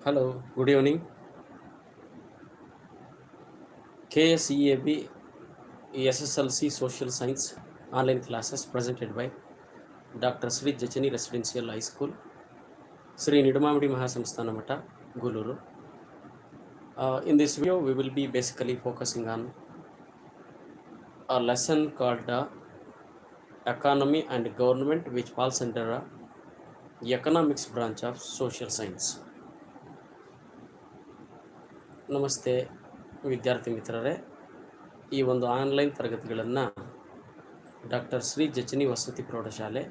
Hello, good evening. KSEAB SSLC Social Science online classes presented by Dr.Sri Jachani Residential High School, Sri Nidamamdi Mahasamsthana Mata, Guluru. In this video, we will be basically focusing on a lesson called Economy and Government, which falls under the economics branch of social science. ನಮಸ್ತೆ ವಿದ್ಯಾರ್ಥಿ ಮಿತ್ರರೇ, ಈ ಒಂದು online ತರಗತಿಗಳನ್ನು doctor Shri ಜಚನಿ ವಸತಿ ಪ್ರೌಢಶಾಲೆ,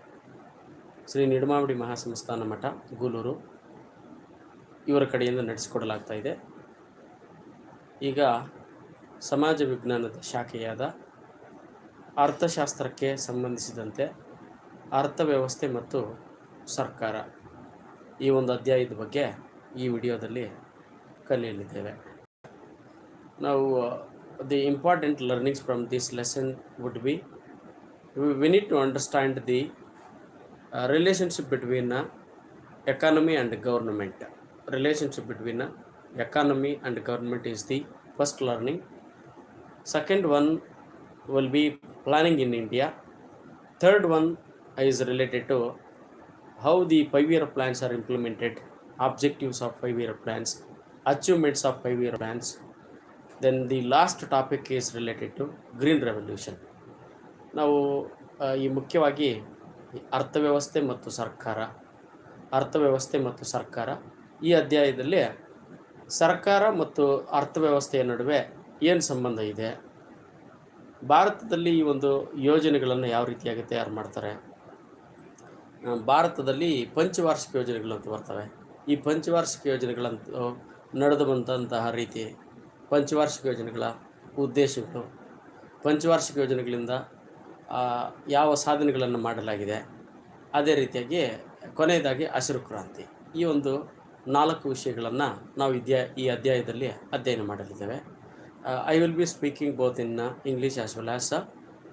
ಶ್ರೀ ನಿಡಮಾವಡಿ ಮಹಾಸಂಸ್ಥಾನ ಮಠ, ಗೂಲೂರು ಇವರ ಕಡೆಯಿಂದ ನಡೆಸಿಕೊಡಲಾಗ್ತಾ ಇದೆ. ಈಗ ಸಮಾಜ ವಿಜ್ಞಾನದ ಶಾಖೆಯಾದ ಅರ್ಥಶಾಸ್ತ್ರಕ್ಕೆ ಸಂಬಂಧಿಸಿದಂತೆ ಅರ್ಥವ್ಯವಸ್ಥೆ ಮತ್ತು ಸರ್ಕಾರ ಈ ಒಂದು ಅಧ್ಯಾಯದ ಬಗ್ಗೆ ಈ ವಿಡಿಯೋದಲ್ಲಿ ಕಲಿಯಲಿದ್ದೇವೆ. Now, the important learnings from this lesson would be, we need to understand the relationship between economy and government. Relationship between economy and government is the first learning. Second one will be planning in India. Third one is related to how the 5-year plans are implemented, objectives of 5-year plans, achievements of 5-year plans. Then the last topic is related to green revolution. ನಾವು ಈ ಮುಖ್ಯವಾಗಿ ಅರ್ಥವ್ಯವಸ್ಥೆ ಮತ್ತು ಸರ್ಕಾರ ಈ ಅಧ್ಯಾಯದಲ್ಲಿ ಸರ್ಕಾರ ಮತ್ತು ಅರ್ಥವ್ಯವಸ್ಥೆಯ ನಡುವೆ ಏನು ಸಂಬಂಧ ಇದೆ, ಭಾರತದಲ್ಲಿ ಈ ಒಂದು ಯೋಜನೆಗಳನ್ನು ಯಾವ ರೀತಿಯಾಗಿ ತಯಾರು ಮಾಡ್ತಾರೆ, ಭಾರತದಲ್ಲಿ ಪಂಚವಾರ್ಷಿಕ ಯೋಜನೆಗಳು ಅಂತ ಬರ್ತವೆ. ಈ ಪಂಚವಾರ್ಷಿಕ ಯೋಜನೆಗಳಂತೂ ನಡೆದು ಬಂದಂತಹ ರೀತಿ, ಪಂಚವಾರ್ಷಿಕ ಯೋಜನೆಗಳ ಉದ್ದೇಶಗಳು, ಪಂಚವಾರ್ಷಿಕ ಯೋಜನೆಗಳಿಂದ ಯಾವ ಸಾಧನೆಗಳನ್ನು ಮಾಡಲಾಗಿದೆ, ಅದೇ ರೀತಿಯಾಗಿ ಕೊನೆಯದಾಗಿ ಹಸಿರು ಕ್ರಾಂತಿ, ಈ ಒಂದು 4 ವಿಷಯಗಳನ್ನು ನಾವು ಈ ಅಧ್ಯಾಯದಲ್ಲಿ ಅಧ್ಯಯನ ಮಾಡಲಿದ್ದೇವೆ. I will be speaking both in English as well as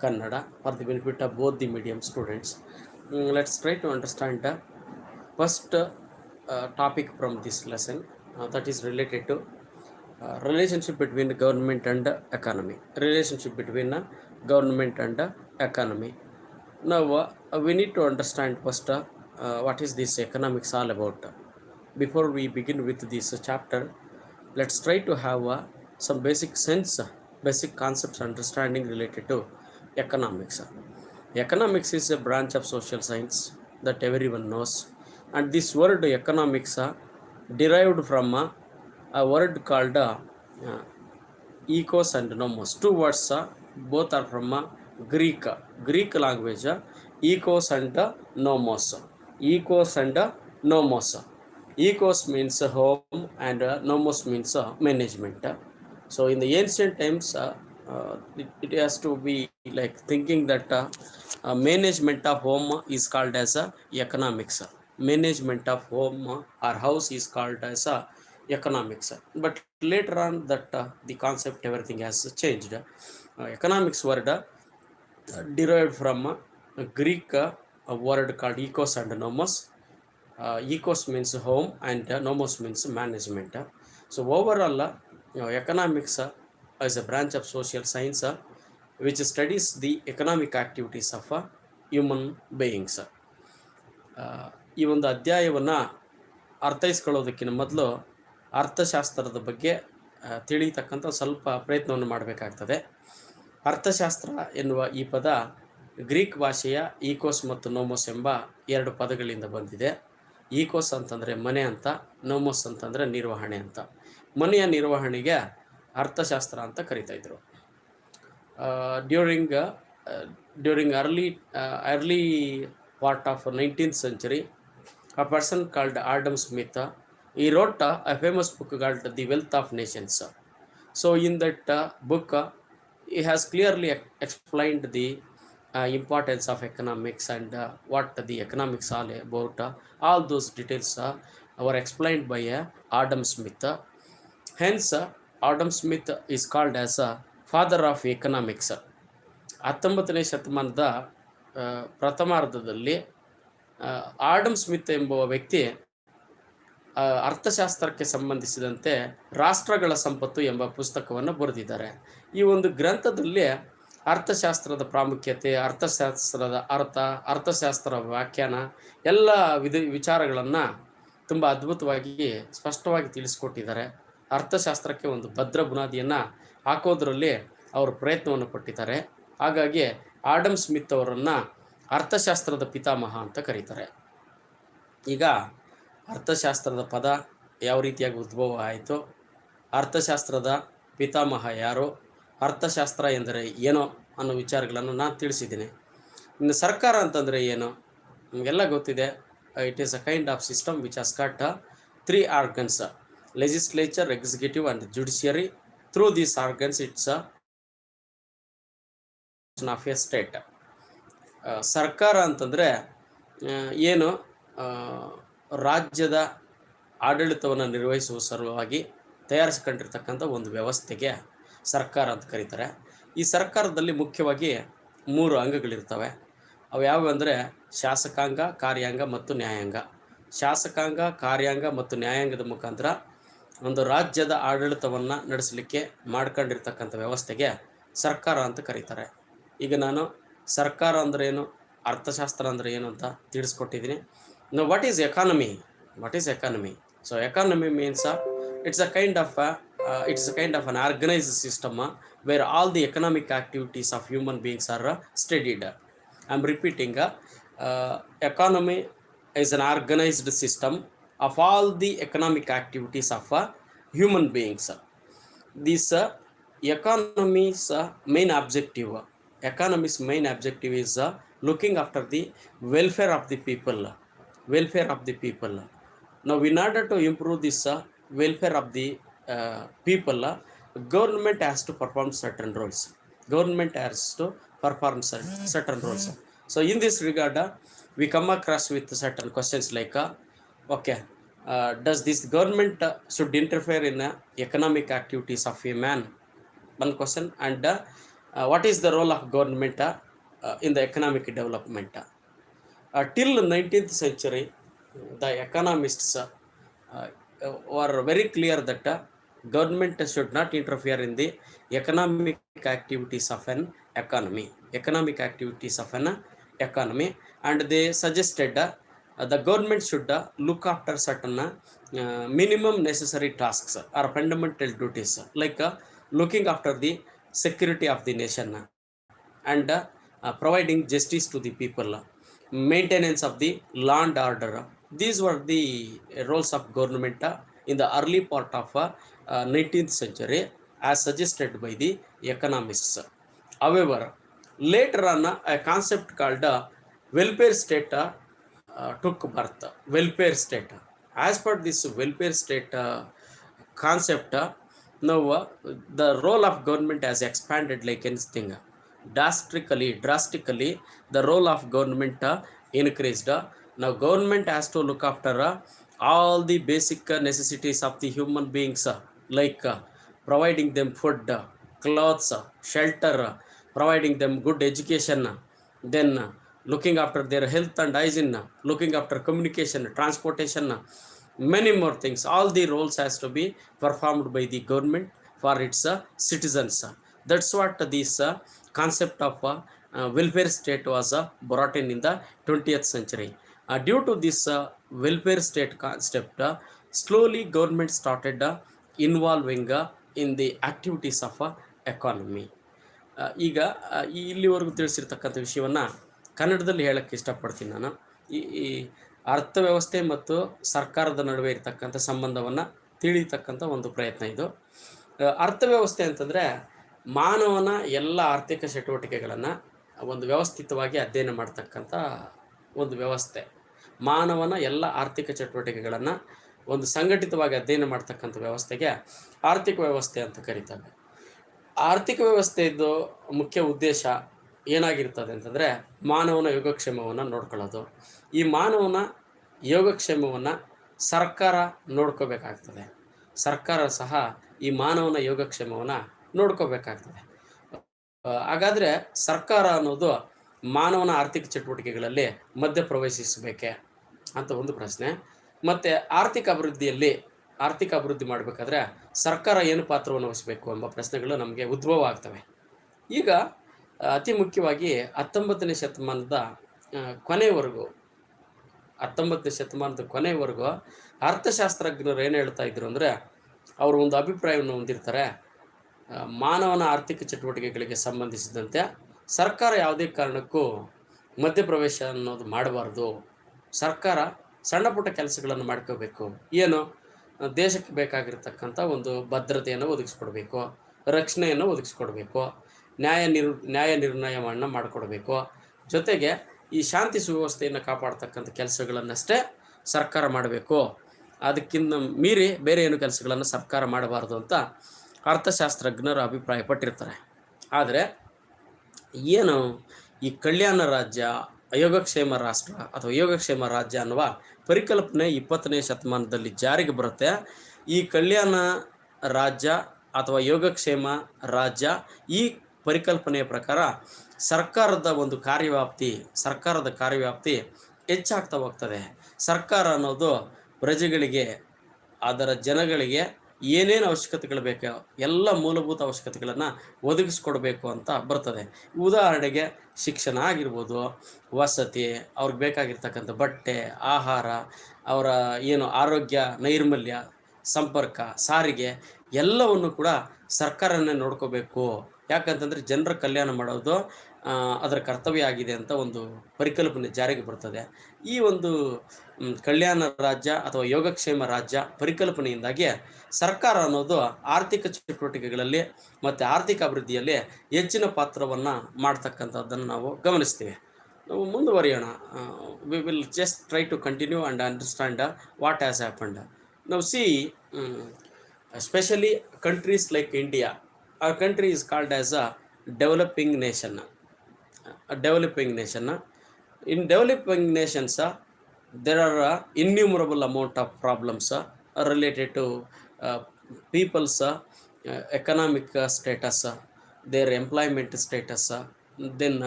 Kannada for the benefit of both the medium students. Let's try to understand first topic from this lesson, that is related to relationship between government and economy. Relationship between government and economy. Now we need to understand first what is this economics all about. Before we begin with this chapter, let's try to have some basic sense, basic concepts understanding related to economics. Economics is a branch of social science that everyone knows, and this word economics derived from a word called ecos and nomos. Two words both are from Greek language, ecos and nomos. Ecos and nomos. Ecos means home and nomos means management. So in the ancient times, it has to be like thinking that management of home is called as economics. Management of home or house is called as economics. But later on that the concept, everything has changed. Economics word derived from Greek word called ecos and nomos. Ecos means home and nomos means management. So overall, economics is a branch of social science which studies the economic activities of human beings. ಈ ಒಂದು ಅಧ್ಯಾಯವನ್ನು ಅರ್ಥೈಸ್ಕೊಳ್ಳೋದಕ್ಕಿಂತ ಮೊದಲು ಅರ್ಥಶಾಸ್ತ್ರದ ಬಗ್ಗೆ ತಿಳಿಯತಕ್ಕಂಥ ಸ್ವಲ್ಪ ಪ್ರಯತ್ನವನ್ನು ಮಾಡಬೇಕಾಗ್ತದೆ. ಅರ್ಥಶಾಸ್ತ್ರ ಎನ್ನುವ ಈ ಪದ ಗ್ರೀಕ್ ಭಾಷೆಯ ಈಕೋಸ್ ಮತ್ತು ನೋಮೋಸ್ ಎಂಬ 2 ಪದಗಳಿಂದ ಬಂದಿದೆ. ಈಕೋಸ್ ಅಂತಂದರೆ ಮನೆ ಅಂತ, ನೋಮೋಸ್ ಅಂತಂದರೆ ನಿರ್ವಹಣೆ ಅಂತ. ಮನೆಯ ನಿರ್ವಹಣೆಗೆ ಅರ್ಥಶಾಸ್ತ್ರ ಅಂತ ಕರಿತಾಯಿದ್ರು. During early part of 19th century, a person called Adam Smith, he wrote a famous book called The Wealth of Nations. So in that book, he has clearly explained the importance of economics and what the economics are about. All those details were explained by Adam Smith. Hence, Adam Smith is called as father of economics. 19ನೇ ಶತಮಾನದ ಪ್ರಥಮಾರ್ಧದಲ್ಲಿ Adam Smith ಎಂಬುವ ವ್ಯಕ್ತಿ ಅರ್ಥಶಾಸ್ತ್ರಕ್ಕೆ ಸಂಬಂಧಿಸಿದಂತೆ ರಾಷ್ಟ್ರಗಳ ಸಂಪತ್ತು ಎಂಬ ಪುಸ್ತಕವನ್ನು ಬರೆದಿದ್ದಾರೆ. ಈ ಒಂದು ಗ್ರಂಥದಲ್ಲಿ ಅರ್ಥಶಾಸ್ತ್ರದ ಪ್ರಾಮುಖ್ಯತೆ, ಅರ್ಥಶಾಸ್ತ್ರದ ಅರ್ಥ, ಅರ್ಥಶಾಸ್ತ್ರ ವ್ಯಾಖ್ಯಾನ ಎಲ್ಲ ವಿಚಾರಗಳನ್ನು ತುಂಬ ಅದ್ಭುತವಾಗಿ ಸ್ಪಷ್ಟವಾಗಿ ತಿಳಿಸ್ಕೊಟ್ಟಿದ್ದಾರೆ. ಅರ್ಥಶಾಸ್ತ್ರಕ್ಕೆ ಒಂದು ಭದ್ರ ಬುನಾದಿಯನ್ನು ಹಾಕೋದ್ರಲ್ಲಿ ಅವರು ಪ್ರಯತ್ನವನ್ನು ಪಟ್ಟಿದ್ದಾರೆ. ಹಾಗಾಗಿ ಆಡಮ್ ಸ್ಮಿತ್ ಅವರನ್ನು ಅರ್ಥಶಾಸ್ತ್ರದ ಪಿತಾಮಹ ಅಂತ ಕರೀತಾರೆ. ಈಗ ಅರ್ಥಶಾಸ್ತ್ರದ ಪದ ಯಾವ ರೀತಿಯಾಗಿ ಉದ್ಭವ ಆಯಿತು, ಅರ್ಥಶಾಸ್ತ್ರದ ಪಿತಾಮಹ ಯಾರು, ಅರ್ಥಶಾಸ್ತ್ರ ಎಂದರೆ ಏನೋ ಅನ್ನೋ ವಿಚಾರಗಳನ್ನು ನಾನು ತಿಳಿಸಿದ್ದೀನಿ. ಇನ್ನು ಸರ್ಕಾರ ಅಂತಂದರೆ ಏನು ನಮಗೆಲ್ಲ ಗೊತ್ತಿದೆ. It is a kind of system which has got 3 organs: legislature, executive and judiciary. Through these organs it's of A state. ಸರ್ಕಾರ ಅಂತಂದರೆ ಏನು, ರಾಜ್ಯದ ಆಡಳಿತವನ್ನು ನಿರ್ವಹಿಸುವ ಸಲುವಾಗಿ ತಯಾರಿಸಿಕೊಂಡಿರ್ತಕ್ಕಂಥ ಒಂದು ವ್ಯವಸ್ಥೆಗೆ ಸರ್ಕಾರ ಅಂತ ಕರೀತಾರೆ. ಈ ಸರ್ಕಾರದಲ್ಲಿ ಮುಖ್ಯವಾಗಿ 3 ಅಂಗಗಳಿರ್ತವೆ. ಅವು ಯಾವುವು ಅಂದರೆ ಶಾಸಕಾಂಗ, ಕಾರ್ಯಾಂಗ ಮತ್ತು ನ್ಯಾಯಾಂಗ. ಶಾಸಕಾಂಗ, ಕಾರ್ಯಾಂಗ ಮತ್ತು ನ್ಯಾಯಾಂಗದ ಮುಖಾಂತರ ಒಂದು ರಾಜ್ಯದ ಆಡಳಿತವನ್ನು ನಡೆಸಲಿಕ್ಕೆ ಮಾಡ್ಕೊಂಡಿರ್ತಕ್ಕಂಥ ವ್ಯವಸ್ಥೆಗೆ ಸರ್ಕಾರ ಅಂತ ಕರೀತಾರೆ. ಈಗ ನಾನು ಸರ್ಕಾರ ಅಂದರೆ ಏನು, ಅರ್ಥಶಾಸ್ತ್ರ ಅಂದರೆ ಏನು ಅಂತ ತಿಳಿಸ್ಕೊಟ್ಟಿದ್ದೀನಿ. Now, what is economy? What is economy? So, economy means it's a kind of an organized system where all the economic activities of human beings are studied. I'm repeating. Economy is an organized system of all the economic activities of human beings. This economy's main objective. Economy's main objective is looking after the welfare of the people. Now, in order to improve this welfare of the people, government has to perform certain roles. So, in this regard, we come across with certain questions like, does this government should interfere in economic activities of a man? One question. And what is the role of government in the economic development? Till 19th century, the economists were very clear that government should not interfere in the economic activities of an economy. And they suggested the government should look after certain minimum necessary tasks or fundamental duties, like looking after the security of the nation and providing justice to the people, maintenance of the law and order. These were the roles of government in the early part of 19th century as suggested by the economists. However, later on a concept called welfare state took birth. Welfare state. As per this welfare state concept, now the role of government has expanded like anything. Drastically, the role of government increased. Now, government has to look after all the basic necessities of the human beings, like providing them food, clothes, shelter, providing them good education, then looking after their health and hygiene, looking after communication, transportation, many more things. All the roles has to be performed by the government for its citizens. That's what this concept of welfare state was brought in the 20th century. Due to this welfare state concept, slowly government started involving in the activities of economy. ಈಗ ಇಲ್ಲಿವರೆಗೂ ತಿಳಿಸಿರ್ತಕ್ಕಂಥ ವಿಷಯವನ್ನು ಕನ್ನಡದಲ್ಲಿ ಹೇಳಕ್ಕೆ ಇಷ್ಟಪಡ್ತೀನಿ ನಾನು. ಈ ಅರ್ಥವ್ಯವಸ್ಥೆ ಮತ್ತು ಸರ್ಕಾರದ ನಡುವೆ ಇರತಕ್ಕಂಥ ಸಂಬಂಧವನ್ನು ತಿಳಿತಕ್ಕಂಥ ಒಂದು ಪ್ರಯತ್ನ ಇದು. ಅರ್ಥವ್ಯವಸ್ಥೆ ಅಂತಂದರೆ ಮಾನವನ ಎಲ್ಲ ಆರ್ಥಿಕ ಚಟುವಟಿಕೆಗಳನ್ನು ಒಂದು ವ್ಯವಸ್ಥಿತವಾಗಿ ಅಧ್ಯಯನ ಮಾಡ್ತಕ್ಕಂಥ ಒಂದು ವ್ಯವಸ್ಥೆ. ಮಾನವನ ಎಲ್ಲ ಆರ್ಥಿಕ ಚಟುವಟಿಕೆಗಳನ್ನು ಒಂದು ಸಂಘಟಿತವಾಗಿ ಅಧ್ಯಯನ ಮಾಡ್ತಕ್ಕಂಥ ವ್ಯವಸ್ಥೆಗೆ ಆರ್ಥಿಕ ವ್ಯವಸ್ಥೆ ಅಂತ ಕರೀತಾರೆ. ಆರ್ಥಿಕ ವ್ಯವಸ್ಥೆಯದ್ದು ಮುಖ್ಯ ಉದ್ದೇಶ ಏನಾಗಿರ್ತದೆ ಅಂತಂದರೆ ಮಾನವನ ಯೋಗಕ್ಷೇಮವನ್ನು ನೋಡ್ಕೊಳ್ಳೋದು. ಈ ಮಾನವನ ಯೋಗಕ್ಷೇಮವನ್ನು ಸರ್ಕಾರ ನೋಡ್ಕೋಬೇಕಾಗ್ತದೆ. ಸರ್ಕಾರ ಸಹ ಈ ಮಾನವನ ಯೋಗಕ್ಷೇಮವನ್ನು ನೋಡ್ಕೋಬೇಕಾಗ್ತದೆ. ಹಾಗಾದರೆ ಸರ್ಕಾರ ಅನ್ನೋದು ಮಾನವನ ಆರ್ಥಿಕ ಚಟುವಟಿಕೆಗಳಲ್ಲಿ ಮಧ್ಯಪ್ರವೇಶಿಸಬೇಕೆ ಅಂತ ಒಂದು ಪ್ರಶ್ನೆ. ಮತ್ತು ಆರ್ಥಿಕ ಅಭಿವೃದ್ಧಿ ಮಾಡಬೇಕಾದ್ರೆ ಸರ್ಕಾರ ಏನು ಪಾತ್ರವನ್ನು ವಹಿಸಬೇಕು ಎಂಬ ಪ್ರಶ್ನೆಗಳು ನಮಗೆ ಉದ್ಭವ ಆಗ್ತವೆ. ಈಗ ಅತಿ ಮುಖ್ಯವಾಗಿ 19ನೇ ಶತಮಾನದ ಕೊನೆಯವರೆಗೂ 19ನೇ ಶತಮಾನದ ಕೊನೆಯವರೆಗೂ ಅರ್ಥಶಾಸ್ತ್ರಜ್ಞರು ಏನು ಹೇಳ್ತಾ ಇದ್ರು ಅಂದರೆ, ಅವರು ಒಂದು ಅಭಿಪ್ರಾಯವನ್ನು ಹೊಂದಿರ್ತಾರೆ. ಮಾನವನ ಆರ್ಥಿಕ ಚಟುವಟಿಕೆಗಳಿಗೆ ಸಂಬಂಧಿಸಿದಂತೆ ಸರ್ಕಾರ ಯಾವುದೇ ಕಾರಣಕ್ಕೂ ಮಧ್ಯಪ್ರವೇಶ ಅನ್ನೋದು ಮಾಡಬಾರ್ದು. ಸರ್ಕಾರ ಸಣ್ಣ ಪುಟ್ಟ ಕೆಲಸಗಳನ್ನು ಮಾಡ್ಕೋಬೇಕು. ಏನು, ದೇಶಕ್ಕೆ ಬೇಕಾಗಿರ್ತಕ್ಕಂಥ ಒಂದು ಭದ್ರತೆಯನ್ನು ಒದಗಿಸ್ಕೊಡ್ಬೇಕು, ರಕ್ಷಣೆಯನ್ನು ಒದಗಿಸ್ಕೊಡ್ಬೇಕು, ನ್ಯಾಯ ನಿರ್ಣಯವನ್ನು ಮಾಡಿಕೊಡ್ಬೇಕು. ಜೊತೆಗೆ ಈ ಶಾಂತಿ ಸುವ್ಯವಸ್ಥೆಯನ್ನು ಕಾಪಾಡ್ತಕ್ಕಂಥ ಕೆಲಸಗಳನ್ನಷ್ಟೇ ಸರ್ಕಾರ ಮಾಡಬೇಕು. ಅದಕ್ಕಿಂತ ಮೀರಿ ಬೇರೆ ಏನು ಕೆಲಸಗಳನ್ನು ಸರ್ಕಾರ ಮಾಡಬಾರ್ದು ಅಂತ ಅರ್ಥಶಾಸ್ತ್ರಜ್ಞರು ಅಭಿಪ್ರಾಯಪಟ್ಟಿರ್ತಾರೆ. ಆದರೆ ಏನು ಈ ಕಲ್ಯಾಣ ರಾಜ್ಯ, ಯೋಗಕ್ಷೇಮ ರಾಷ್ಟ್ರ ಅಥವಾ ಯೋಗಕ್ಷೇಮ ರಾಜ್ಯ ಅನ್ನುವ ಪರಿಕಲ್ಪನೆ 20ನೇ ಶತಮಾನದಲ್ಲಿ ಜಾರಿಗೆ ಬರುತ್ತೆ. ಈ ಕಲ್ಯಾಣ ರಾಜ್ಯ ಅಥವಾ ಯೋಗಕ್ಷೇಮ ರಾಜ್ಯ ಈ ಪರಿಕಲ್ಪನೆಯ ಪ್ರಕಾರ ಸರ್ಕಾರದ ಕಾರ್ಯವ್ಯಾಪ್ತಿ ಹೆಚ್ಚಾಗ್ತಾ ಹೋಗ್ತದೆ. ಸರ್ಕಾರ ಅನ್ನೋದು ಪ್ರಜೆಗಳಿಗೆ, ಅದರ ಜನಗಳಿಗೆ ಏನೇನು ಅವಶ್ಯಕತೆಗಳು ಬೇಕೋ ಎಲ್ಲ ಮೂಲಭೂತ ಅವಶ್ಯಕತೆಗಳನ್ನು ಒದಗಿಸ್ಕೊಡ್ಬೇಕು ಅಂತ ಬರ್ತದೆ. ಉದಾಹರಣೆಗೆ ಶಿಕ್ಷಣ ಆಗಿರ್ಬೋದು, ವಸತಿ, ಅವ್ರಿಗೆ ಬೇಕಾಗಿರ್ತಕ್ಕಂಥ ಬಟ್ಟೆ, ಆಹಾರ, ಅವರ ಏನು ಆರೋಗ್ಯ, ನೈರ್ಮಲ್ಯ, ಸಂಪರ್ಕ, ಸಾರಿಗೆ ಎಲ್ಲವನ್ನು ಕೂಡ ಸರ್ಕಾರನೇ ನೋಡ್ಕೋಬೇಕು. ಯಾಕಂತಂದರೆ ಜನರ ಕಲ್ಯಾಣ ಮಾಡೋದು ಅದರ ಕರ್ತವ್ಯ ಆಗಿದೆ ಅಂತ ಒಂದು ಪರಿಕಲ್ಪನೆ ಜಾರಿಗೆ ಬರ್ತದೆ. ಈ ಒಂದು ಕಲ್ಯಾಣ ರಾಜ್ಯ ಅಥವಾ ಯೋಗಕ್ಷೇಮ ರಾಜ್ಯ ಪರಿಕಲ್ಪನೆಯಿಂದಾಗಿ ಸರ್ಕಾರ ಅನ್ನೋದು ಆರ್ಥಿಕ ಚಟುವಟಿಕೆಗಳಲ್ಲಿ ಮತ್ತು ಆರ್ಥಿಕ ಅಭಿವೃದ್ಧಿಯಲ್ಲಿ ಹೆಚ್ಚಿನ ಪಾತ್ರವನ್ನು ಮಾಡ್ತಕ್ಕಂಥದ್ದನ್ನು ನಾವು ಗಮನಿಸ್ತೀವಿ. ನಾವು ಮುಂದುವರಿಯೋಣ. We will just try to continue and understand what has happened. ನಾವು see especially countries like India. Our country is called as a developing nation. In developing nations, there are innumerable amount of problems related to people's economic status, their employment status. Then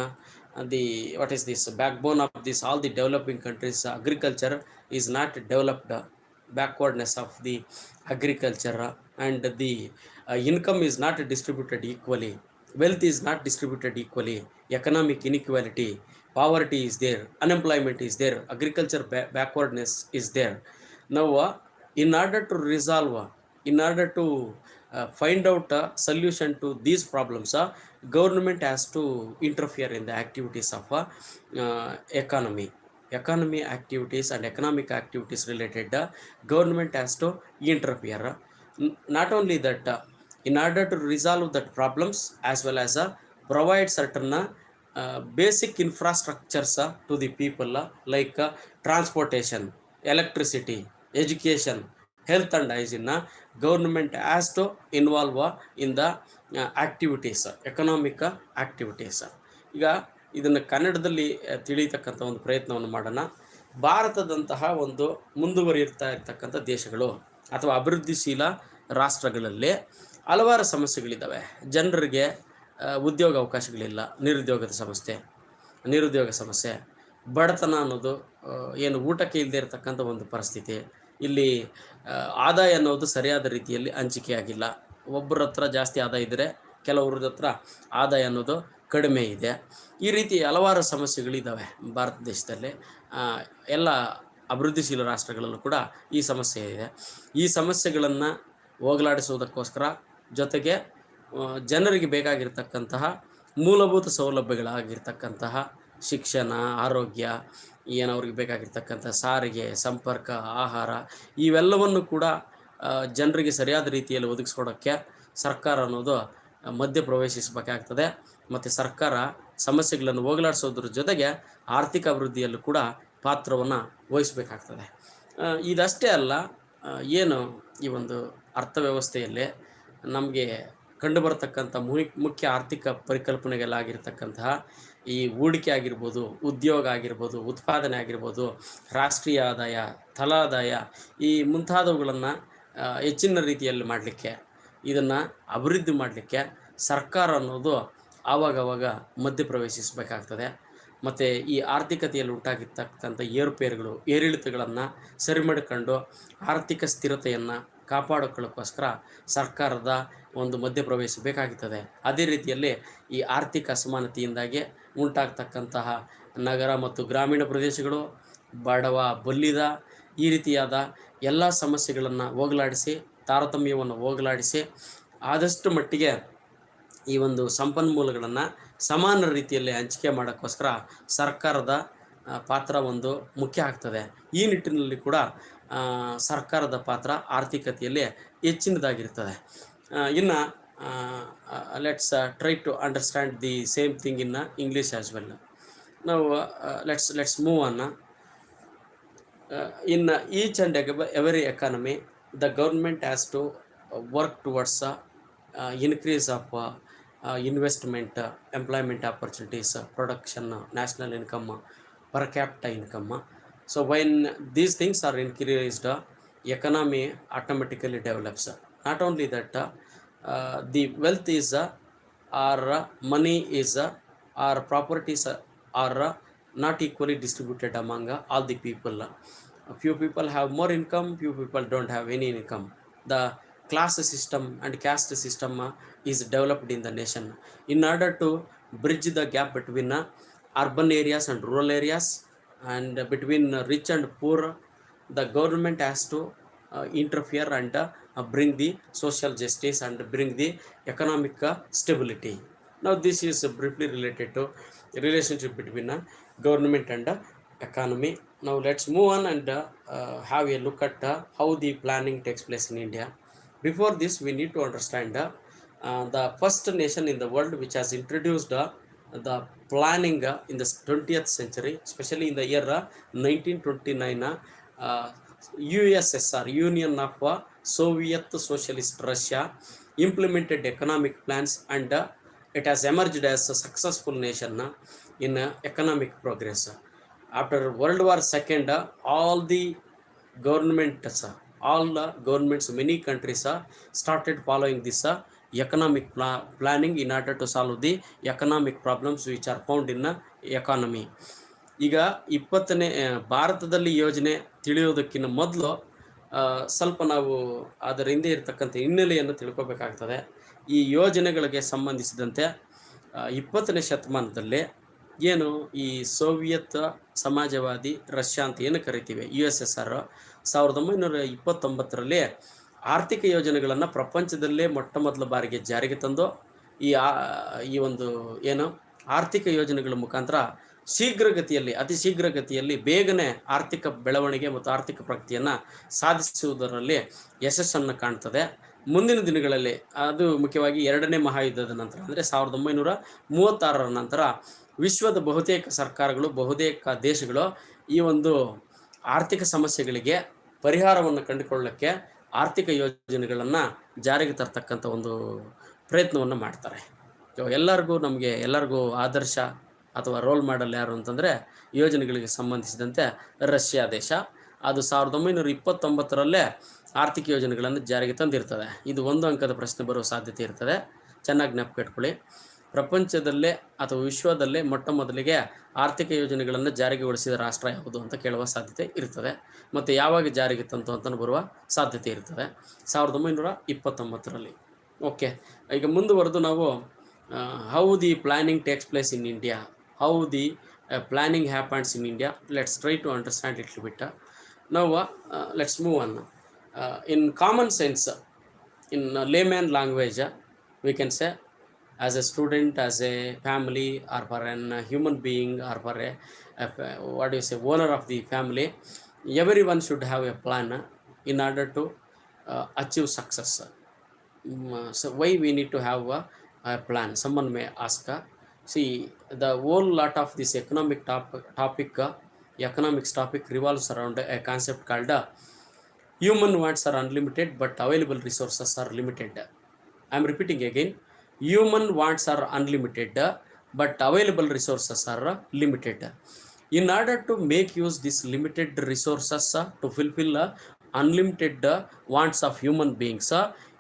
the what is this backbone of this all the developing countries, agriculture is not developed, backwardness of the agriculture, and the income is not distributed equally, wealth is not distributed equally, economic inequality, poverty is there, unemployment is there, agriculture backwardness is there. Now in order to find out a solution to these problems, government has to interfere in the activities of economy activities and economic activities related. Government has to interfere. Not only that, in order to resolve that problems, as well as provide certain basic infrastructures to the people, like transportation, electricity, education, health and hygiene. Government has to involve in the activities, economic activities. ಈಗ ಇದನ್ನು ಕನ್ನಡದಲ್ಲಿ ತಿಳಿಯತಕ್ಕಂಥ ಒಂದು ಪ್ರಯತ್ನವನ್ನು ಮಾಡೋಣ. ಭಾರತದಂತಹ ಒಂದು ಮುಂದುವರಿಯುತ್ತಾ ಇರ್ತಕ್ಕಂಥ ದೇಶಗಳು ಅಥವಾ ಅಭಿವೃದ್ಧಿಶೀಲ ರಾಷ್ಟ್ರಗಳಲ್ಲಿ ಹಲವಾರು ಸಮಸ್ಯೆಗಳಿದ್ದಾವೆ. ಜನರಿಗೆ ಉದ್ಯೋಗ ಅವಕಾಶಗಳಿಲ್ಲ, ನಿರುದ್ಯೋಗ ಸಮಸ್ಯೆ, ಬಡತನ ಅನ್ನೋದು, ಏನು ಊಟಕ್ಕೆ ಇಲ್ಲದೆ ಇರತಕ್ಕಂಥ ಒಂದು ಪರಿಸ್ಥಿತಿ. ಇಲ್ಲಿ ಆದಾಯ ಅನ್ನೋದು ಸರಿಯಾದ ರೀತಿಯಲ್ಲಿ ಹಂಚಿಕೆಯಾಗಿಲ್ಲ. ಒಬ್ಬರ ಹತ್ರ ಜಾಸ್ತಿ ಆದಾಯ ಇದ್ದರೆ ಕೆಲವ್ರದ ಹತ್ರ ಆದಾಯ ಅನ್ನೋದು ಕಡಿಮೆ ಇದೆ. ಈ ರೀತಿ ಹಲವಾರು ಸಮಸ್ಯೆಗಳಿದ್ದಾವೆ ಭಾರತ ದೇಶದಲ್ಲಿ. ಎಲ್ಲ ಅಭಿವೃದ್ಧಿಶೀಲ ರಾಷ್ಟ್ರಗಳಲ್ಲೂ ಕೂಡ ಈ ಸಮಸ್ಯೆ ಇದೆ. ಈ ಸಮಸ್ಯೆಗಳನ್ನು ಹೋಗಲಾಡಿಸುವುದಕ್ಕೋಸ್ಕರ ಜೊತೆಗೆ ಜನರಿಗೆ ಬೇಕಾಗಿರ್ತಕ್ಕಂತಹ ಮೂಲಭೂತ ಸೌಲಭ್ಯಗಳಾಗಿರ್ತಕ್ಕಂತಹ ಶಿಕ್ಷಣ, ಆರೋಗ್ಯ, ಏನು ಅವ್ರಿಗೆ ಬೇಕಾಗಿರ್ತಕ್ಕಂಥ ಸಾರಿಗೆ, ಸಂಪರ್ಕ, ಆಹಾರ ಇವೆಲ್ಲವನ್ನು ಕೂಡ ಜನರಿಗೆ ಸರಿಯಾದ ರೀತಿಯಲ್ಲಿ ಒದಗಿಸ್ಕೊಡೋಕ್ಕೆ ಸರ್ಕಾರ ಅನ್ನೋದು ಮಧ್ಯಪ್ರವೇಶಿಸಬೇಕಾಗ್ತದೆ. ಮತ್ತು ಸರ್ಕಾರ ಸಮಸ್ಯೆಗಳನ್ನು ಹೋಗಲಾಡಿಸೋದ್ರ ಜೊತೆಗೆ ಆರ್ಥಿಕ ಅಭಿವೃದ್ಧಿಯಲ್ಲೂ ಕೂಡ ಪಾತ್ರವನ್ನು ವಹಿಸಬೇಕಾಗ್ತದೆ. ಇದಷ್ಟೇ ಅಲ್ಲ, ಏನು ಈ ಒಂದು ಅರ್ಥವ್ಯವಸ್ಥೆಯಲ್ಲಿ ನಮಗೆ ಕಂಡುಬರತಕ್ಕಂಥ ಮುಖ್ಯ ಆರ್ಥಿಕ ಪರಿಕಲ್ಪನೆಗಳಾಗಿರ್ತಕ್ಕಂತಹ ಈ ಹೂಡಿಕೆ ಆಗಿರ್ಬೋದು, ಉದ್ಯೋಗ ಆಗಿರ್ಬೋದು, ಉತ್ಪಾದನೆ ಆಗಿರ್ಬೋದು, ರಾಷ್ಟ್ರೀಯ ಆದಾಯ, ತಲಾದಾಯ, ಈ ಮುಂತಾದವುಗಳನ್ನು ಹೆಚ್ಚಿನ ರೀತಿಯಲ್ಲಿ ಮಾಡಲಿಕ್ಕೆ, ಇದನ್ನು ಅಭಿವೃದ್ಧಿ ಮಾಡಲಿಕ್ಕೆ ಸರ್ಕಾರ ಅನ್ನೋದು ಆವಾಗವಾಗ ಮಧ್ಯಪ್ರವೇಶಿಸಬೇಕಾಗ್ತದೆ. ಮತ್ತು ಈ ಆರ್ಥಿಕತೆಯಲ್ಲಿ ಉಂಟಾಗಿರ್ತಕ್ಕಂಥ ಏರುಪೇರುಗಳು ಏರಿಳಿತಗಳನ್ನು ಸರಿ ಮಾಡಿಕೊಂಡು ಆರ್ಥಿಕ ಸ್ಥಿರತೆಯನ್ನು ಕಾಪಾಡಿಕೊಳ್ಳೋಕ್ಕೋಸ್ಕರ ಸರ್ಕಾರದ ಒಂದು ಮಧ್ಯಪ್ರವೇಶ ಬೇಕಾಗುತ್ತದೆ. ಅದೇ ರೀತಿಯಲ್ಲಿ ಈ ಆರ್ಥಿಕ ಅಸಮಾನತೆಯಿಂದಾಗಿ ಉಂಟಾಗ್ತಕ್ಕಂತಹ ನಗರ ಮತ್ತು ಗ್ರಾಮೀಣ ಪ್ರದೇಶಗಳು, ಬಡವ ಬಲ್ಲಿದ ಈ ರೀತಿಯಾದ ಎಲ್ಲ ಸಮಸ್ಯೆಗಳನ್ನು ಹೋಗಲಾಡಿಸಿ, ತಾರತಮ್ಯವನ್ನು ಹೋಗಲಾಡಿಸಿ ಆದಷ್ಟು ಮಟ್ಟಿಗೆ ಈ ಒಂದು ಸಂಪನ್ಮೂಲಗಳನ್ನು ಸಮಾನ ರೀತಿಯಲ್ಲಿ ಹಂಚಿಕೆ ಮಾಡೋಕ್ಕೋಸ್ಕರ ಸರ್ಕಾರದ ಪಾತ್ರ ಒಂದು ಮುಖ್ಯ ಆಗ್ತದೆ. ಈ ನಿಟ್ಟಿನಲ್ಲಿ ಕೂಡ ಸರ್ಕಾರದ ಪಾತ್ರ ಆರ್ಥಿಕತೆಯಲ್ಲಿ ಹೆಚ್ಚಿನದಾಗಿರ್ತದೆ. ಇನ್ನು let's try to understand the same thing in English as well. ನಾವು let's move on. In each and every economy, the government has to work towards increase of investment, employment opportunities, production, national income, per capita income. So when these things are increased, economy automatically develops. Not only that, the wealth is or money is or properties are not equally distributed among all the people. Few people have more income, few people don't have any income. The class system and caste system is developed in the nation. In order to bridge the gap between urban areas and rural areas, and between rich and poor, the government has to interfere and bring the social justice and bring the economic stability. Now this is briefly related to relationship between government and economy. Now let's move on and have a look at how the planning takes place in India. Before this, we need to understand the first nation in the world which has introduced the planning in the 20th century, especially in the year 1929. USSR, Union of Soviet Socialist Russia, implemented economic plans, and it has emerged as a successful nation in economic progress. After World War II, all the governments, many countries started following this economic planning in order to solve the economic problems which are found in economy. ಈಗ 20ನೇ ಭಾರತದಲ್ಲಿ ಯೋಜನೆ ತಿಳಿಯೋದಕ್ಕಿಂತ ಮೊದಲು ಸ್ವಲ್ಪ ನಾವು ಅದರ ಹಿಂದೆ ಇರತಕ್ಕಂಥ ಹಿನ್ನೆಲೆಯನ್ನು ತಿಳ್ಕೊಬೇಕಾಗ್ತದೆ. ಈ ಯೋಜನೆಗಳಿಗೆ ಸಂಬಂಧಿಸಿದಂತೆ 20ನೇ ಶತಮಾನದಲ್ಲಿ ಏನು ಈ ಸೋವಿಯತ್ ಸಮಾಜವಾದಿ ರಷ್ಯಾ ಅಂತ ಏನು ಕರಿತೀವಿ, USSR, 1929ರಲ್ಲಿ ಆರ್ಥಿಕ ಯೋಜನೆಗಳನ್ನು ಪ್ರಪಂಚದಲ್ಲೇ ಮೊಟ್ಟ ಮೊದಲ ಬಾರಿಗೆ ಜಾರಿಗೆ ತಂದು ಈ ಒಂದು ಏನು ಆರ್ಥಿಕ ಯೋಜನೆಗಳ ಮುಖಾಂತರ ಅತಿ ಶೀಘ್ರಗತಿಯಲ್ಲಿ ಬೇಗನೆ ಆರ್ಥಿಕ ಬೆಳವಣಿಗೆ ಮತ್ತು ಆರ್ಥಿಕ ಪ್ರಗತಿಯನ್ನು ಸಾಧಿಸುವುದರಲ್ಲಿ ಯಶಸ್ಸನ್ನು ಕಾಣ್ತದೆ. ಮುಂದಿನ ದಿನಗಳಲ್ಲಿ ಅದು ಮುಖ್ಯವಾಗಿ 2ನೇ ಮಹಾಯುದ್ಧದ ನಂತರ, ಅಂದರೆ 1936ರ ನಂತರ ವಿಶ್ವದ ಬಹುತೇಕ ಸರ್ಕಾರಗಳು, ಬಹುತೇಕ ದೇಶಗಳು ಈ ಒಂದು ಆರ್ಥಿಕ ಸಮಸ್ಯೆಗಳಿಗೆ ಪರಿಹಾರವನ್ನು ಕಂಡುಕೊಳ್ಳೋಕ್ಕೆ ಆರ್ಥಿಕ ಯೋಜನೆಗಳನ್ನು ಜಾರಿಗೆ ತರ್ತಕ್ಕಂಥ ಒಂದು ಪ್ರಯತ್ನವನ್ನು ಮಾಡ್ತಾರೆ. ಎಲ್ಲರಿಗೂ ಆದರ್ಶ ಅಥವಾ ರೋಲ್ ಮಾಡೆಲ್ ಯಾರು ಅಂತಂದರೆ ಯೋಜನೆಗಳಿಗೆ ಸಂಬಂಧಿಸಿದಂತೆ ರಷ್ಯಾ ದೇಶ. ಅದು 1929ರಲ್ಲೇ ಆರ್ಥಿಕ ಯೋಜನೆಗಳನ್ನು ಜಾರಿಗೆ ತಂದಿರ್ತದೆ. ಇದು 1 ಅಂಕದ ಪ್ರಶ್ನೆ ಬರುವ ಸಾಧ್ಯತೆ ಇರ್ತದೆ, ಚೆನ್ನಾಗಿ ಜ್ಞಾಪಕಿಟ್ಕೊಳ್ಳಿ. ಪ್ರಪಂಚದಲ್ಲೇ ಅಥವಾ ವಿಶ್ವದಲ್ಲೇ ಮೊಟ್ಟ ಮೊದಲಿಗೆ ಆರ್ಥಿಕ ಯೋಜನೆಗಳನ್ನು ಜಾರಿಗೊಳಿಸಿದ ರಾಷ್ಟ್ರ ಯಾವುದು ಅಂತ ಕೇಳುವ ಸಾಧ್ಯತೆ ಇರ್ತದೆ, ಮತ್ತು ಯಾವಾಗ ಜಾರಿಗೆ ತಂತು ಅಂತ ಬರುವ ಸಾಧ್ಯತೆ ಇರ್ತದೆ, 1929ರಲ್ಲಿ. ಓಕೆ, ಈಗ ಮುಂದುವರೆದು ನಾವು how the planning takes place in India, how the planning happens in India. Let's try to understand little bit. Now let's move on. In common sense, in layman language, we can say, as a student, as a family, or for a human being, or for a owner of the family, everyone should have a plan in order to achieve success. So why we need to have a plan? Someone may ask. See, the whole lot of this economics topic revolves around a concept called human wants are unlimited but available resources are limited. I am repeating again, human wants are unlimited but available resources are limited. In order to make use these limited resources to fulfill unlimited wants of human beings,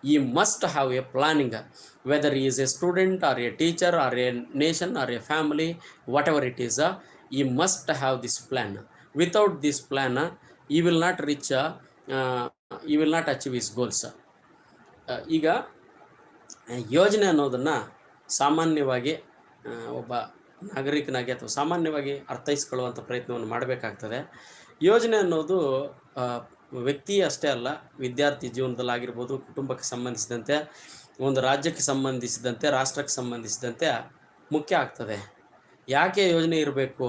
he must have a planning. Whether he is a student or a teacher or a nation or a family, whatever it is, ಈ must have this plan. Without this plan ಈ will not reach, ಈ will not achieve is goals. ಈಗ ಯೋಜನೆ ಅನ್ನೋದನ್ನು ಸಾಮಾನ್ಯವಾಗಿ ಒಬ್ಬ ನಾಗರಿಕನಾಗಿ ಅಥವಾ ಸಾಮಾನ್ಯವಾಗಿ ಅರ್ಥೈಸ್ಕೊಳ್ಳುವಂಥ ಪ್ರಯತ್ನವನ್ನು ಮಾಡಬೇಕಾಗ್ತದೆ. ಯೋಜನೆ ಅನ್ನೋದು ವ್ಯಕ್ತಿ ಅಷ್ಟೇ ಅಲ್ಲ, ವಿದ್ಯಾರ್ಥಿ ಜೀವನದಲ್ಲಾಗಿರ್ಬೋದು, ಕುಟುಂಬಕ್ಕೆ ಸಂಬಂಧಿಸಿದಂತೆ, ಒಂದು ರಾಜ್ಯಕ್ಕೆ ಸಂಬಂಧಿಸಿದಂತೆ, ರಾಷ್ಟ್ರಕ್ಕೆ ಸಂಬಂಧಿಸಿದಂತೆ ಮುಖ್ಯ ಆಗ್ತದೆ. ಯಾಕೆ ಯೋಜನೆ ಇರಬೇಕು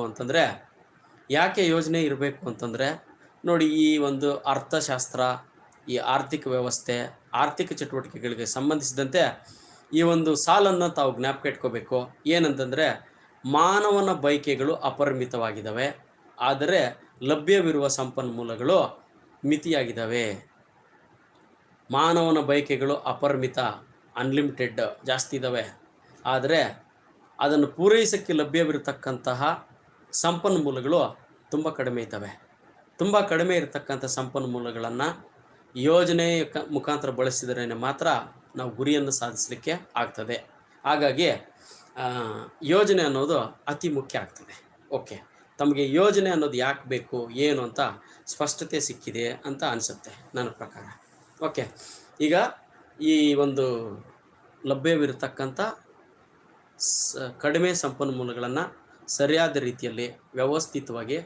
ಅಂತಂದರೆ ನೋಡಿ, ಈ ಒಂದು ಅರ್ಥಶಾಸ್ತ್ರ, ಈ ಆರ್ಥಿಕ ವ್ಯವಸ್ಥೆ, ಆರ್ಥಿಕ ಚಟುವಟಿಕೆಗಳಿಗೆ ಸಂಬಂಧಿಸಿದಂತೆ ಈ ಒಂದು ಸಾಲನ್ನು ತಾವು ಜ್ಞಾಪಕ ಇಟ್ಕೋಬೇಕು. ಏನಂತಂದರೆ, ಮಾನವನ ಬಯಕೆಗಳು ಅಪರಿಮಿತವಾಗಿದ್ದಾವೆ, ಆದರೆ ಲಭ್ಯವಿರುವ ಸಂಪನ್ಮೂಲಗಳು ಮಿತಿಯಾಗಿದ್ದಾವೆ. ಮಾನವನ ಬಯಕೆಗಳು ಅಪರಿಮಿತ, ಅನ್ಲಿಮಿಟೆಡ್, ಜಾಸ್ತಿ ಇದ್ದಾವೆ. ಆದರೆ ಅದನ್ನು ಪೂರೈಸೋಕ್ಕೆ ಲಭ್ಯವಿರತಕ್ಕಂತಹ ಸಂಪನ್ಮೂಲಗಳು ತುಂಬ ಕಡಿಮೆ ಇದ್ದಾವೆ. ತುಂಬ ಕಡಿಮೆ ಇರತಕ್ಕಂಥ ಸಂಪನ್ಮೂಲಗಳನ್ನು ಯೋಜನೆಯ ಮುಖಾಂತರ ಬಳಸಿದರೆ ಮಾತ್ರ ನಾವು ಗುರಿಯನ್ನು ಸಾಧಿಸಲಿಕ್ಕೆ ಆಗ್ತದೆ. ಹಾಗಾಗಿ ಯೋಜನೆ ಅನ್ನೋದು ಅತಿ ಮುಖ್ಯ ಆಗ್ತದೆ. ಓಕೆ, ತಮಗೆ ಯೋಜನೆ ಅನ್ನೋದು ಯಾಕೆ ಬೇಕು, ಏನು ಅಂತ ಸ್ಪಷ್ಟತೆ ಸಿಕ್ಕಿದೆ ಅಂತ ಅನಿಸುತ್ತೆ ನನ್ನ ಪ್ರಕಾರ. ಓಕೆ, ಈಗ ಈ ಒಂದು ಲಭ್ಯವಿರತಕ್ಕಂಥ ಕಡಿಮೆ ಸಂಪನ್ಮೂಲಗಳನ್ನು ಸರಿಯಾದ ರೀತಿಯಲ್ಲಿ ವ್ಯವಸ್ಥಿತವಾಗಿ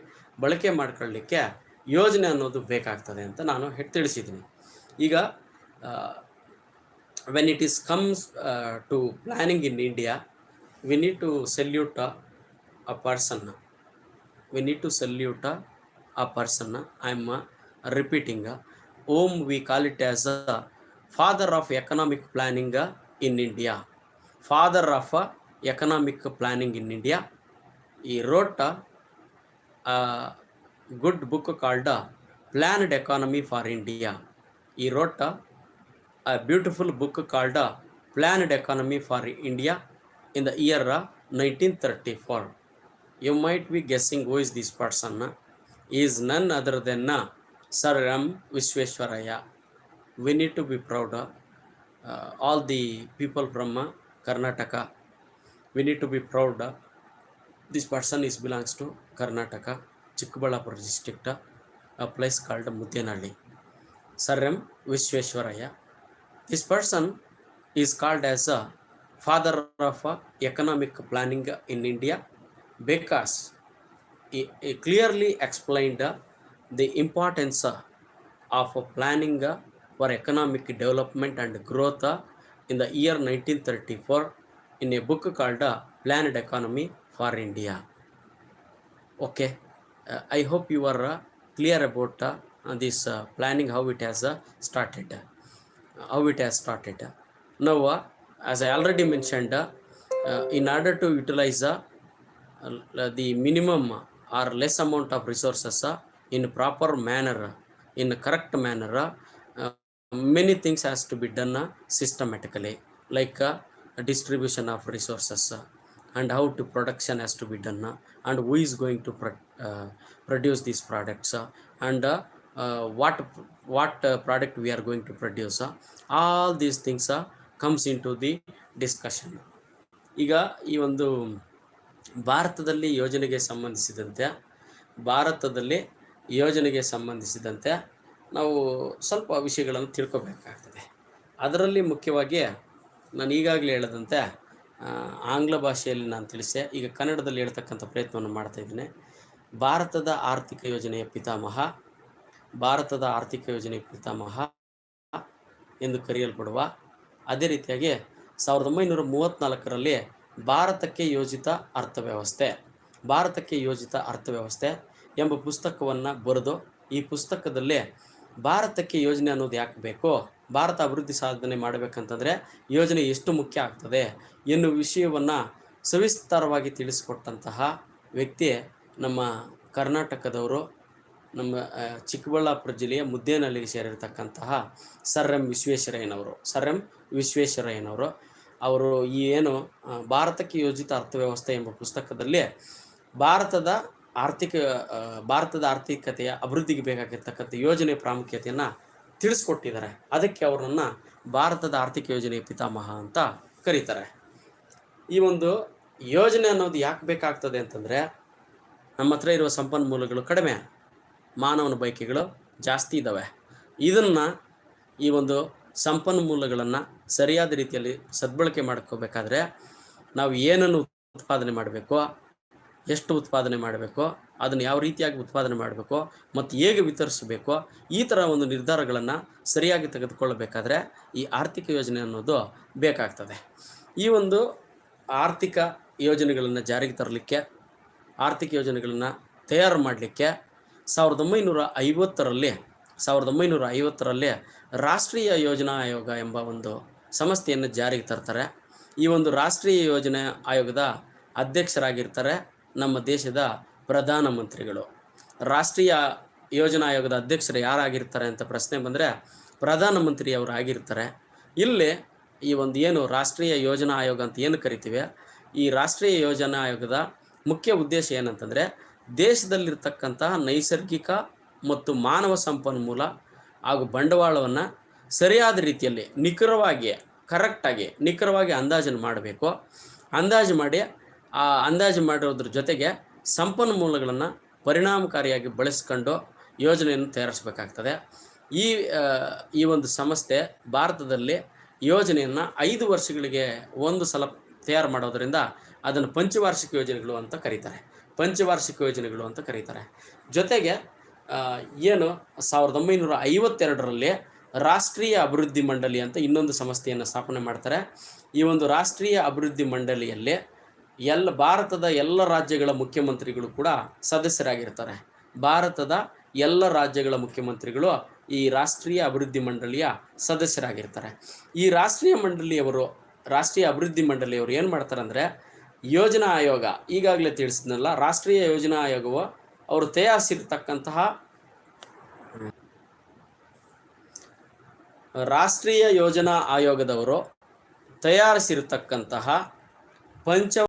ಬಳಕೆ ಮಾಡಿಕೊಳ್ಳಲಿಕ್ಕೆ ಯೋಜನೆ ಅನ್ನೋದು ಬೇಕಾಗ್ತದೆ ಅಂತ ನಾನು ತಿಳಿಸಿದ್ದೀನಿ. ಈಗ when it is comes to planning in India, we need to salute a person. We need to salute a person. I am repeating, whom we call it as a father of economic planning in India. Father of economic planning in India. He wrote a good book called Planned Economy for India. He wrote a beautiful book called Planned Economy for India in the year 1934. You might be guessing who is this person. He is none other than Sir M. Visvesvaraya. We need to be proud. All the people from Karnataka, we need to be proud. This person belongs to Karnataka, Chikkaballapura district, a place called Muddenhalli. Sir M. Visvesvaraya. This person is called as a father of economic planning in India because he clearly explained the importance of planning for economic development and growth in the year 1934 in a book called Planned Economy for India. Okay, I hope you are clear about this planning, how it has started. Now, as I already mentioned, in order to utilize the minimum or less amount of resources in proper manner, in a correct manner, many things has to be done systematically, like distribution of resources and how to production has to be done, and who is going to produce these products, and what product we are going to produce. All these things comes into the discussion. ಈಗ ಈ ಒಂದು ಭಾರತದಲ್ಲಿ ಯೋಜನೆಗೆ ಸಂಬಂಧಿಸಿದಂತೆ ನಾವು ಸ್ವಲ್ಪ ವಿಷಯಗಳನ್ನು ತಿಳ್ಕೊಬೇಕಾಗ್ತದೆ. ಅದರಲ್ಲಿ ಮುಖ್ಯವಾಗಿ ನಾನು ಈಗಾಗಲೇ ಹೇಳಿದಂತೆ ಆಂಗ್ಲ ಭಾಷೆಯಲ್ಲಿ ನಾನು ತಿಳಿಸೆ, ಈಗ ಕನ್ನಡದಲ್ಲಿ ಹೇಳ್ತಕ್ಕಂಥ ಪ್ರಯತ್ನವನ್ನು ಮಾಡ್ತಾಯಿದ್ದೀನಿ. ಭಾರತದ ಆರ್ಥಿಕ ಯೋಜನೆಯ ಪಿತಾಮಹ ಎಂದು ಕರೆಯಲ್ಪಡುವ, ಅದೇ ರೀತಿಯಾಗಿ 1934ರಲ್ಲಿ ಭಾರತಕ್ಕೆ ಯೋಜಿತ ಅರ್ಥವ್ಯವಸ್ಥೆ ಎಂಬ ಪುಸ್ತಕವನ್ನು ಬರೆದು, ಈ ಪುಸ್ತಕದಲ್ಲಿ ಭಾರತಕ್ಕೆ ಯೋಜನೆ ಅನ್ನೋದು ಯಾಕೆ ಬೇಕು, ಭಾರತ ಅಭಿವೃದ್ಧಿ ಸಾಧನೆ ಮಾಡಬೇಕಂತಂದರೆ ಯೋಜನೆ ಎಷ್ಟು ಮುಖ್ಯ ಆಗ್ತದೆ ಎನ್ನುವ ವಿಷಯವನ್ನು ಸವಿಸ್ತಾರವಾಗಿ ತಿಳಿಸಿಕೊಟ್ಟಂತಹ ವ್ಯಕ್ತಿ ನಮ್ಮ ಕರ್ನಾಟಕದವರು, ನಮ್ಮ ಚಿಕ್ಕಬಳ್ಳಾಪುರ ಜಿಲ್ಲೆಯ ಮುದ್ದೇನಹಳ್ಳಿಗೆ ಸೇರಿರ್ತಕ್ಕಂತಹ ಸರ್ ಎಂ ವಿಶ್ವೇಶ್ವರಯ್ಯನವರು. ಅವರು ಈ ಏನು ಭಾರತಕ್ಕೆ ಯೋಜಿತ ಅರ್ಥವ್ಯವಸ್ಥೆ ಎಂಬ ಪುಸ್ತಕದಲ್ಲಿ ಭಾರತದ ಆರ್ಥಿಕತೆಯ ಅಭಿವೃದ್ಧಿಗೆ ಬೇಕಾಗಿರ್ತಕ್ಕಂಥ ಯೋಜನೆ ಪ್ರಾಮುಖ್ಯತೆಯನ್ನು ತಿಳಿಸ್ಕೊಟ್ಟಿದ್ದಾರೆ. ಅದಕ್ಕೆ ಅವರನ್ನು ಭಾರತದ ಆರ್ಥಿಕ ಯೋಜನೆಯ ಪಿತಾಮಹ ಅಂತ ಕರೀತಾರೆ. ಈ ಒಂದು ಯೋಜನೆ ಅನ್ನೋದು ಯಾಕೆ ಬೇಕಾಗ್ತದೆ ಅಂತಂದರೆ, ನಮ್ಮ ಹತ್ರ ಇರುವ ಸಂಪನ್ಮೂಲಗಳು ಕಡಿಮೆ, ಮಾನವನ ಬಯಕೆಗಳು ಜಾಸ್ತಿ ಇದ್ದಾವೆ. ಇದನ್ನು ಈ ಒಂದು ಸಂಪನ್ಮೂಲಗಳನ್ನು ಸರಿಯಾದ ರೀತಿಯಲ್ಲಿ ಸದ್ಬಳಕೆ ಮಾಡ್ಕೋಬೇಕಾದ್ರೆ ನಾವು ಏನನ್ನು ಉತ್ಪಾದನೆ ಮಾಡಬೇಕು, ಎಷ್ಟು ಉತ್ಪಾದನೆ ಮಾಡಬೇಕು, ಅದನ್ನು ಯಾವ ರೀತಿಯಾಗಿ ಉತ್ಪಾದನೆ ಮಾಡಬೇಕು ಮತ್ತು ಹೇಗೆ ವಿತರಿಸಬೇಕು, ಈ ಥರ ಒಂದು ನಿರ್ಧಾರಗಳನ್ನು ಸರಿಯಾಗಿ ತೆಗೆದುಕೊಳ್ಳಬೇಕಾದ್ರೆ ಈ ಆರ್ಥಿಕ ಯೋಜನೆ ಅನ್ನೋದು ಬೇಕಾಗ್ತದೆ. ಈ ಒಂದು ಆರ್ಥಿಕ ಯೋಜನೆಗಳನ್ನು ಜಾರಿಗೆ ತರಲಿಕ್ಕೆ, ಆರ್ಥಿಕ ಯೋಜನೆಗಳನ್ನು ತಯಾರು ಮಾಡಲಿಕ್ಕೆ 1950ರಲ್ಲಿ ರಾಷ್ಟ್ರೀಯ ಯೋಜನಾ ಆಯೋಗ ಎಂಬ ಒಂದು ಸಂಸ್ಥೆಯನ್ನು ಜಾರಿಗೆ ತರ್ತಾರೆ. ಈ ಒಂದು ರಾಷ್ಟ್ರೀಯ ಯೋಜನಾ ಆಯೋಗದ ಅಧ್ಯಕ್ಷರಾಗಿರ್ತಾರೆ ನಮ್ಮ ದೇಶದ ಪ್ರಧಾನಮಂತ್ರಿಗಳು. ರಾಷ್ಟ್ರೀಯ ಯೋಜನಾ ಆಯೋಗದ ಅಧ್ಯಕ್ಷರು ಯಾರಾಗಿರ್ತಾರೆ ಅಂತ ಪ್ರಶ್ನೆ ಬಂದರೆ ಪ್ರಧಾನಮಂತ್ರಿಯವರು ಆಗಿರ್ತಾರೆ. ಇಲ್ಲಿ ಈ ಒಂದು ಏನು ರಾಷ್ಟ್ರೀಯ ಯೋಜನಾ ಆಯೋಗ ಅಂತ ಏನು ಕರಿತೀವಿ, ಈ ರಾಷ್ಟ್ರೀಯ ಯೋಜನಾ ಆಯೋಗದ ಮುಖ್ಯ ಉದ್ದೇಶ ಏನಂತಂದರೆ ದೇಶದಲ್ಲಿರ್ತಕ್ಕಂತಹ ನೈಸರ್ಗಿಕ ಮತ್ತು ಮಾನವ ಸಂಪನ್ಮೂಲ ಹಾಗೂ ಬಂಡವಾಳವನ್ನು ಸರಿಯಾದ ರೀತಿಯಲ್ಲಿ ನಿಖರವಾಗಿ ಅಂದಾಜನ್ನು ಮಾಡಬೇಕು. ಅಂದಾಜು ಮಾಡಿ ಆ ಅಂದಾಜು ಮಾಡಿರೋದ್ರ ಜೊತೆಗೆ ಸಂಪನ್ಮೂಲಗಳನ್ನು ಪರಿಣಾಮಕಾರಿಯಾಗಿ ಬಳಸ್ಕೊಂಡು ಯೋಜನೆಯನ್ನು ತಯಾರಿಸಬೇಕಾಗ್ತದೆ. ಈ ಒಂದು ಸಂಸ್ಥೆ ಭಾರತದಲ್ಲಿ ಯೋಜನೆಯನ್ನು 5 ವರ್ಷಗಳಿಗೆ ಒಂದು ಸಲ ತಯಾರು ಮಾಡೋದರಿಂದ ಅದನ್ನು ಪಂಚವಾರ್ಷಿಕ ಯೋಜನೆಗಳು ಅಂತ ಕರೀತಾರೆ. ಜೊತೆಗೆ ಏನು 1952ರಲ್ಲಿ ರಾಷ್ಟ್ರೀಯ ಅಭಿವೃದ್ಧಿ ಮಂಡಳಿ ಅಂತ ಇನ್ನೊಂದು ಸಂಸ್ಥೆಯನ್ನು ಸ್ಥಾಪನೆ ಮಾಡ್ತಾರೆ. ಈ ಒಂದು ರಾಷ್ಟ್ರೀಯ ಅಭಿವೃದ್ಧಿ ಮಂಡಳಿಯಲ್ಲಿ ಭಾರತದ ಎಲ್ಲ ರಾಜ್ಯಗಳ ಮುಖ್ಯಮಂತ್ರಿಗಳು ಕೂಡ ಸದಸ್ಯರಾಗಿರ್ತಾರೆ. ಭಾರತದ ಎಲ್ಲ ರಾಜ್ಯಗಳ ಮುಖ್ಯಮಂತ್ರಿಗಳು ಈ ರಾಷ್ಟ್ರೀಯ ಅಭಿವೃದ್ಧಿ ಮಂಡಳಿಯ ಸದಸ್ಯರಾಗಿರ್ತಾರೆ. ಈ ರಾಷ್ಟ್ರೀಯ ಅಭಿವೃದ್ಧಿ ಮಂಡಳಿಯವರು ಏನು ಮಾಡ್ತಾರೆ ಅಂದರೆ ಯೋಜನಾ ಆಯೋಗ, ಈಗಾಗಲೇ ತಿಳಿಸಿದ್ನಲ್ಲ, ರಾಷ್ಟ್ರೀಯ ಯೋಜನಾ ಆಯೋಗವು ಅವರು ತಯಾರಿಸಿರ್ತಕ್ಕಂತಹ ರಾಷ್ಟ್ರೀಯ ಯೋಜನಾ ಆಯೋಗದವರು ತಯಾರಿಸಿರ್ತಕ್ಕಂತಹ